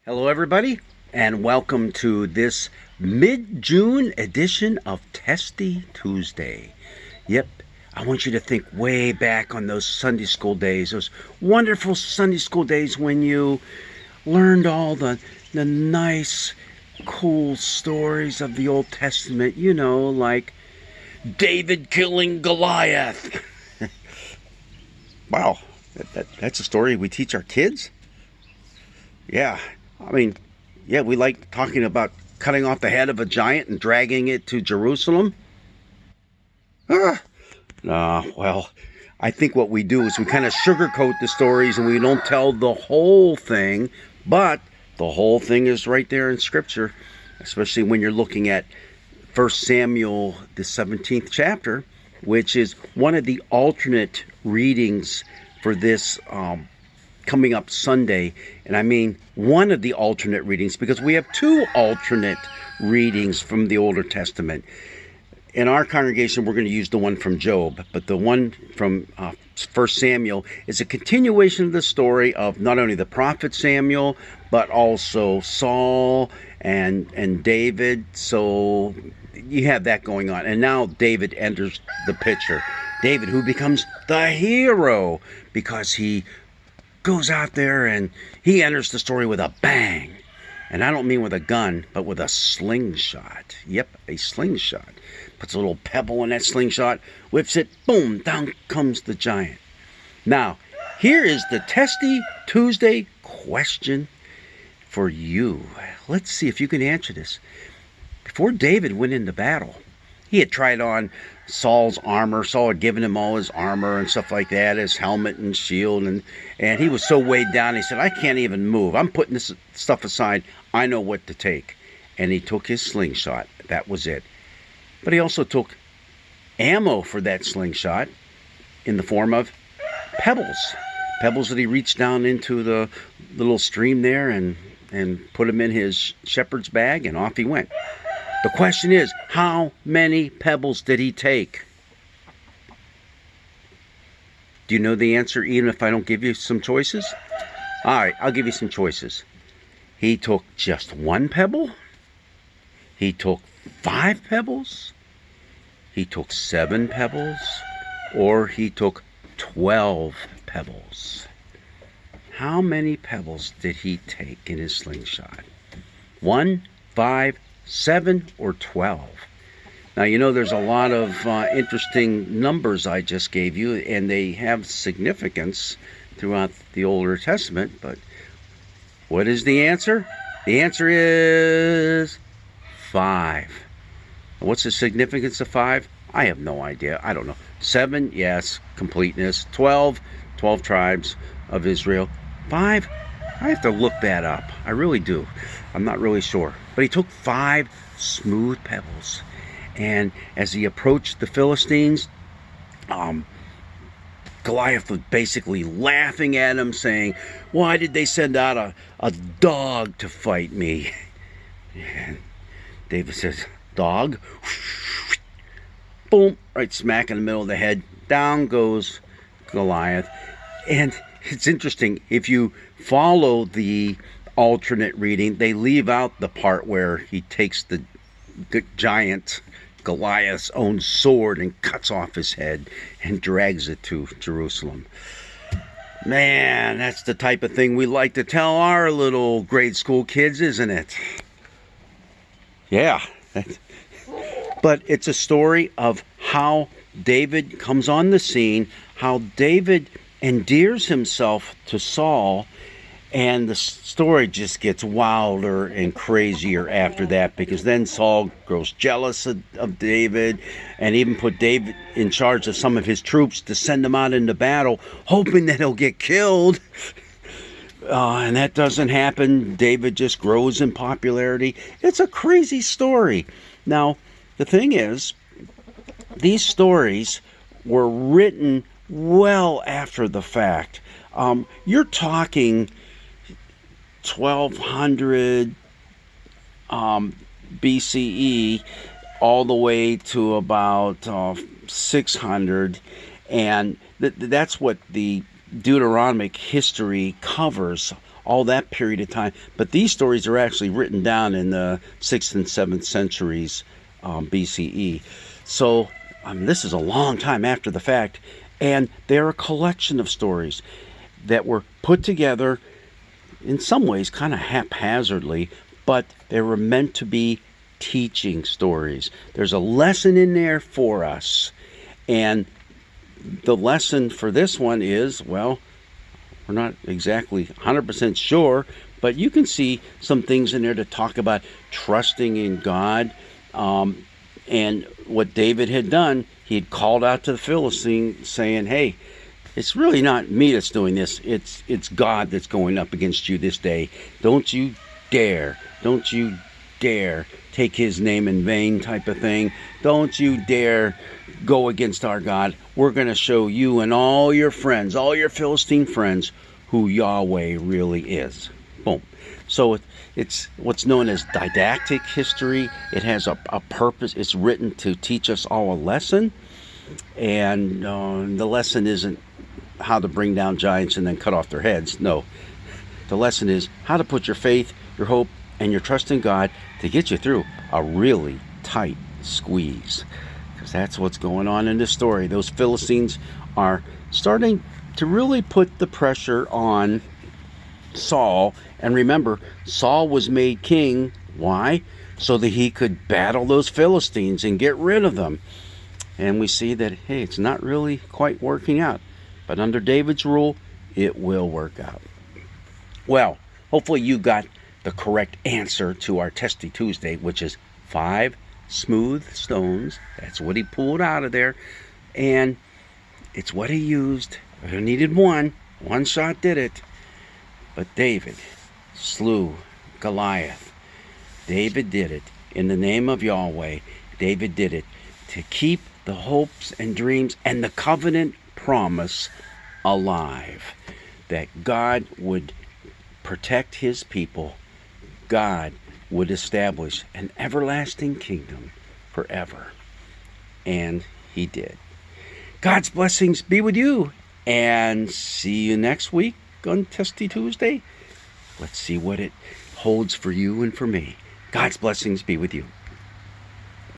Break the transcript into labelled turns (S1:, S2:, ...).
S1: Hello, everybody, and welcome to this mid-June edition of Testy Tuesday. Yep, I want you to think way back on those Sunday school days, those wonderful Sunday school days when you learned all the nice, cool stories of the Old Testament, like David killing Goliath. Wow, that's a story we teach our kids? Yeah. We like talking about cutting off the head of a giant and dragging it to Jerusalem. I think what we do is we kind of sugarcoat the stories and we don't tell the whole thing, but the whole thing is right there in Scripture, especially when you're looking at 1 Samuel, the 17th chapter, which is one of the alternate readings for this coming up Sunday. And I mean one of the alternate readings because we have two alternate readings from the Older Testament. In our congregation, we're going to use the one from Job, but the one from 1 Samuel is a continuation of the story of not only the prophet Samuel, but also Saul and David. So you have that going on. And now David enters the picture. David, who becomes the hero because he goes out there and he enters the story with a bang. And I don't mean with a gun, but with a slingshot. Yep, a slingshot. Puts a little pebble in that slingshot, whips it, boom, down comes the giant. Now, here is the Testy Tuesday question for you. Let's see if you can answer this. Before David went into battle, he had tried on Saul's armor. Saul had given him all his armor and stuff like that, his helmet and shield, and he was so weighed down, he said, I can't even move. I'm putting this stuff aside. I know what to take. And he took his slingshot. That was it. But he also took ammo for that slingshot in the form of pebbles. Pebbles that he reached down into the little stream there and put them in his shepherd's bag, and off he went. The question is, how many pebbles did he take? Do you know the answer even if I don't give you some choices? All right, I'll give you some choices. He took just one pebble. He took 5 pebbles. He took 7 pebbles. Or he took 12 pebbles. How many pebbles did he take in his slingshot? 1, 5, 7, or 12? Now, there's a lot of interesting numbers I just gave you, and they have significance throughout the Older Testament, but what is the answer? The answer is 5. And what's the significance of 5? I have no idea. I don't know. 7, yes, completeness. 12 tribes of Israel. 5, I have to look that up. I really do. I'm not really sure. But he took 5 smooth pebbles. And as he approached the Philistines, Goliath was basically laughing at him, saying, why did they send out a dog to fight me? And David says, dog? Boom, right smack in the middle of the head. Down goes Goliath. And it's interesting, if you follow the alternate reading, they leave out the part where he takes the giant Goliath's own sword and cuts off his head and drags it to Jerusalem. Man, that's the type of thing we like to tell our little grade school kids, isn't it? Yeah. But it's a story of how David comes on the scene, how David endears himself to Saul, and the story just gets wilder and crazier after that, because then Saul grows jealous of David and even put David in charge of some of his troops to send him out into battle, hoping that he'll get killed. And that doesn't happen. David just grows in popularity. It's a crazy story. Now, the thing is, these stories were written well after the fact. You're talking 1200 BCE all the way to about 600, and that's what the Deuteronomic history covers, all that period of time. But these stories are actually written down in the 6th and 7th centuries BCE. So this is a long time after the fact, and they're a collection of stories that were put together in some ways kind of haphazardly, but they were meant to be teaching stories. There's a lesson in there for us, and the lesson for this one is, well, we're not exactly 100% sure, but you can see some things in there to talk about trusting in God. And what David had done, he had called out to the Philistine saying, hey, it's really not me that's doing this. It's God that's going up against you this day. Don't you dare take his name in vain, type of thing. Don't you dare go against our God. We're going to show you and all your friends, all your Philistine friends, who Yahweh really is. Boom. So it's what's known as didactic history. It has a purpose. It's written to teach us all a lesson. And the lesson isn't how to bring down giants and then cut off their heads. No. The lesson is how to put your faith, your hope, and your trust in God to get you through a really tight squeeze. Because that's what's going on in this story. Those Philistines are starting to really put the pressure on Saul. And remember, Saul was made king. Why? So that he could battle those Philistines and get rid of them. And we see that, hey, it's not really quite working out. But under David's rule, it will work out. Well, hopefully you got the correct answer to our Testy Tuesday, which is 5 smooth stones. That's what he pulled out of there. And it's what he used. He needed one. One shot did it. But David slew Goliath. David did it in the name of Yahweh. David did it to keep the hopes and dreams and the covenant promise alive. That God would protect his people. God would establish an everlasting kingdom forever. And he did. God's blessings be with you. And see you next week on Testy Tuesday. Let's see what it holds for you and for me. God's blessings be with you.